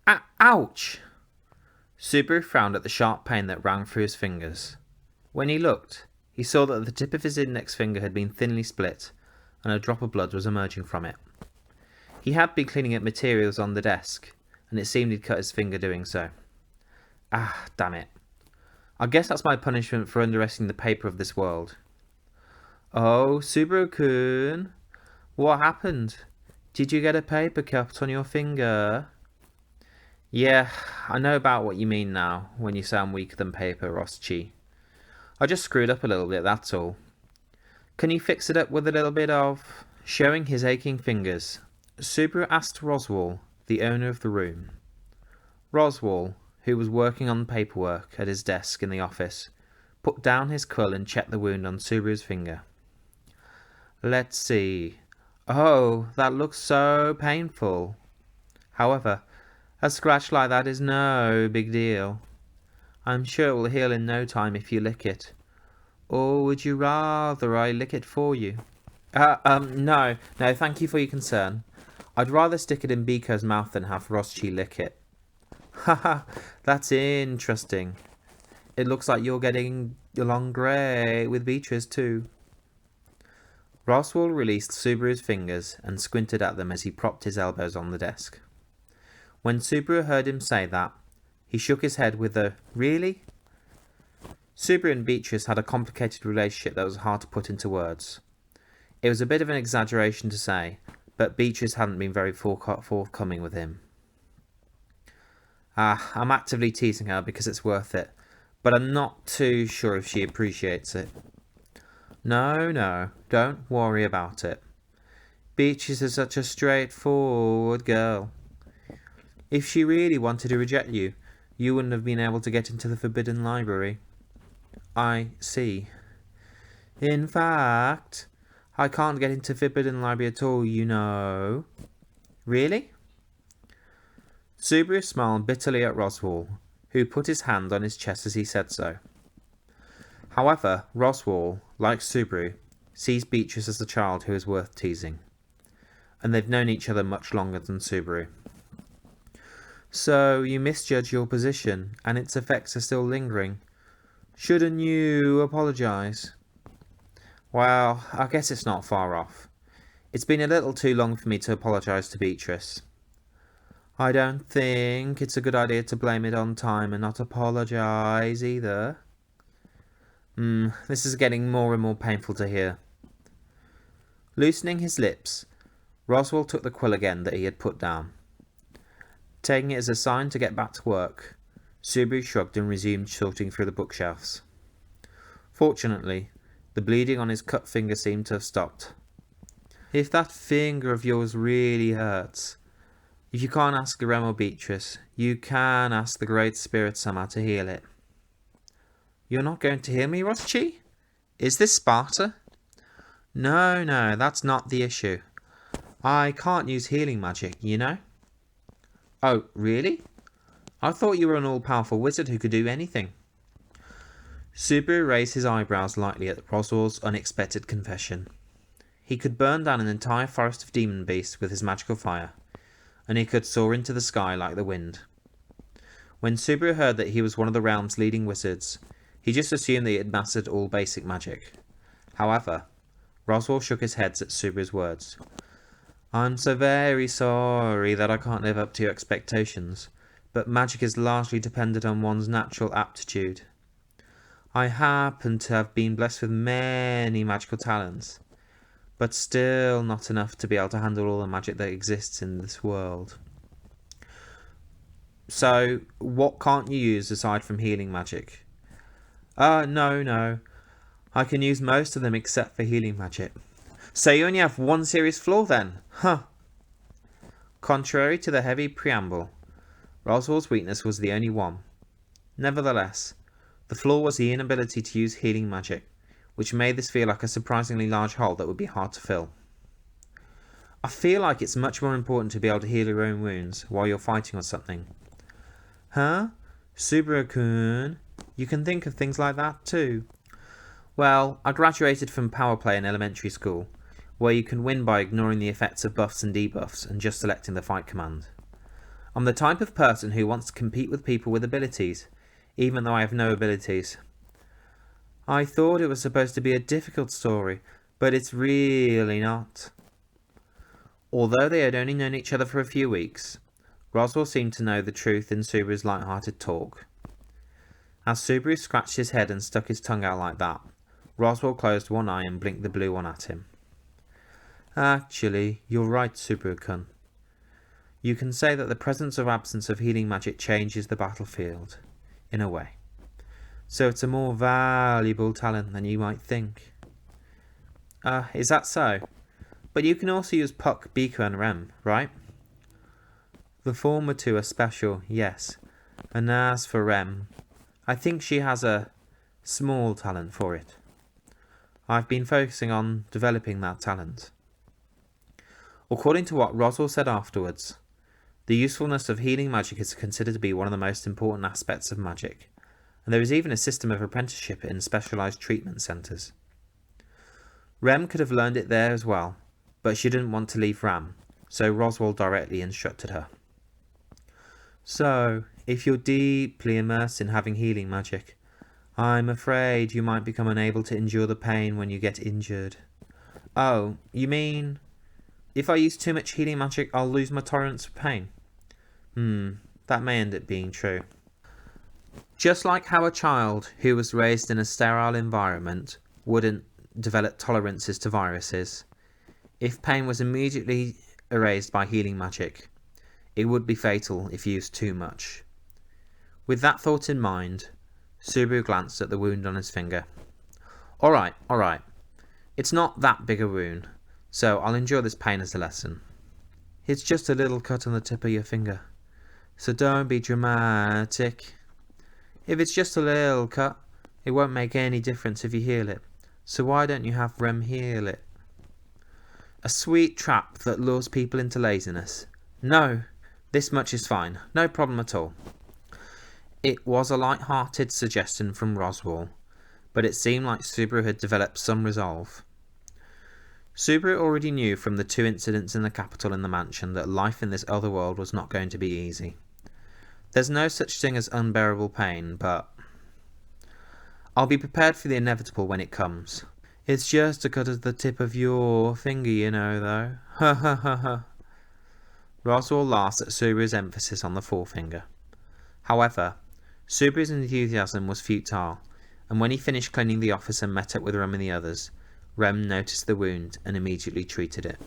Ouch! Subaru frowned at the sharp pain that ran through his fingers. When he looked, he saw that the tip of his index finger had been thinly split, and a drop of blood was emerging from it. He had been cleaning up materials on the desk, and it seemed he'd cut his finger doing so. Ah, damn it. I guess that's my punishment for underestimating the paper of this world. Oh, Subaru-kun, what happened? Did you get a paper cut on your finger? Yeah, I know about what you mean now, when you say I'm weaker than paper, Roschi. I just screwed up a little bit, that's all. Can you fix it up with a little bit of... Showing his aching fingers, Subaru asked Roswell, the owner of the room. Roswell, who was working on paperwork at his desk in the office, put down his quill and checked the wound on Subaru's finger. Let's see. Oh, that looks so painful. However, a scratch like that is no big deal. I'm sure it will heal in no time if you lick it. Or would you rather I lick it for you? No, thank you for your concern. I'd rather stick it in Biko's mouth than have Roschi lick it. Haha, that's interesting. It looks like you're getting along great with Beatrice too. Roswell released Subaru's fingers and squinted at them as he propped his elbows on the desk. When Subaru heard him say that, he shook his head with a, really? Subaru and Beatrice had a complicated relationship that was hard to put into words. It was a bit of an exaggeration to say, but Beatrice hadn't been very forthcoming with him. I'm actively teasing her because it's worth it, but I'm not too sure if she appreciates it. No, don't worry about it. Beatrice is such a straightforward girl. If she really wanted to reject you, you wouldn't have been able to get into the Forbidden Library. I see. In fact, I can't get into Forbidden Library at all, you know. Really? Subaru smiled bitterly at Roswell, who put his hand on his chest as he said so. However, Roswell, like Subaru, sees Beatrice as a child who is worth teasing, and they've known each other much longer than Subaru. So you misjudge your position, and its effects are still lingering. Shouldn't you apologise? Well, I guess it's not far off. It's been a little too long for me to apologise to Beatrice. I don't think it's a good idea to blame it on time and not apologise either. This is getting more and more painful to hear. Loosening his lips, Roswell took the quill again that he had put down. Taking it as a sign to get back to work, Subaru shrugged and resumed sorting through the bookshelves. Fortunately, the bleeding on his cut finger seemed to have stopped. If that finger of yours really hurts, if you can't ask Rem or Beatrice, you can ask the Great Spirit somehow to heal it. You're not going to heal me, Roschi? Is this Sparta? No, that's not the issue. I can't use healing magic, you know? Oh, really? I thought you were an all-powerful wizard who could do anything. Subaru raised his eyebrows lightly at Roswell's unexpected confession. He could burn down an entire forest of demon beasts with his magical fire, and he could soar into the sky like the wind. When Subaru heard that he was one of the realm's leading wizards, he just assumed that he had mastered all basic magic. However, Roswell shook his head at Subaru's words. I'm so very sorry that I can't live up to your expectations, but magic is largely dependent on one's natural aptitude. I happen to have been blessed with many magical talents, but still not enough to be able to handle all the magic that exists in this world. So, what can't you use aside from healing magic? No. I can use most of them except for healing magic. So you only have one serious flaw then? Huh. Contrary to the heavy preamble, Roswell's weakness was the only one. Nevertheless, the flaw was the inability to use healing magic, which made this feel like a surprisingly large hole that would be hard to fill. I feel like it's much more important to be able to heal your own wounds while you're fighting or something. Huh? Subaru-kun, you can think of things like that too. Well, I graduated from power play in elementary school, where you can win by ignoring the effects of buffs and debuffs and just selecting the fight command. I'm the type of person who wants to compete with people with abilities, even though I have no abilities. I thought it was supposed to be a difficult story, but it's really not. Although they had only known each other for a few weeks, Roswell seemed to know the truth in Subaru's light-hearted talk. As Subaru scratched his head and stuck his tongue out like that, Roswell closed one eye and blinked the blue one at him. Actually, you're right, Subaru-kun. You can say that the presence or absence of healing magic changes the battlefield, in a way. So it's a more valuable talent than you might think. Is that so? But you can also use Puck, Bika and Rem, right? The former two are special, yes. And as for Rem, I think she has a small talent for it. I've been focusing on developing that talent. According to what Roswell said afterwards, the usefulness of healing magic is considered to be one of the most important aspects of magic, and there is even a system of apprenticeship in specialised treatment centres. Rem could have learned it there as well, but she didn't want to leave Ram, so Roswell directly instructed her. So, if you're deeply immersed in having healing magic, I'm afraid you might become unable to endure the pain when you get injured. Oh, you mean if I use too much healing magic, I'll lose my tolerance for pain? That may end up being true. Just like how a child who was raised in a sterile environment wouldn't develop tolerances to viruses, if pain was immediately erased by healing magic, it would be fatal if used too much. With that thought in mind, Subaru glanced at the wound on his finger. Alright. It's not that big a wound, so I'll endure this pain as a lesson. It's just a little cut on the tip of your finger, so don't be dramatic. If it's just a little cut, it won't make any difference if you heal it, so why don't you have Rem heal it? A sweet trap that lures people into laziness. No, this much is fine, no problem at all. It was a light-hearted suggestion from Roswell, but it seemed like Subaru had developed some resolve. Subaru already knew from the 2 incidents in the capital and the mansion that life in this other world was not going to be easy. There's no such thing as unbearable pain, but I'll be prepared for the inevitable when it comes. It's just a cut at the tip of your finger, you know, though. Ha ha ha ha. Roswell laughed at Subaru's emphasis on the forefinger. However, Subaru's enthusiasm was futile, and when he finished cleaning the office and met up with Rem and the others, Rem noticed the wound and immediately treated it.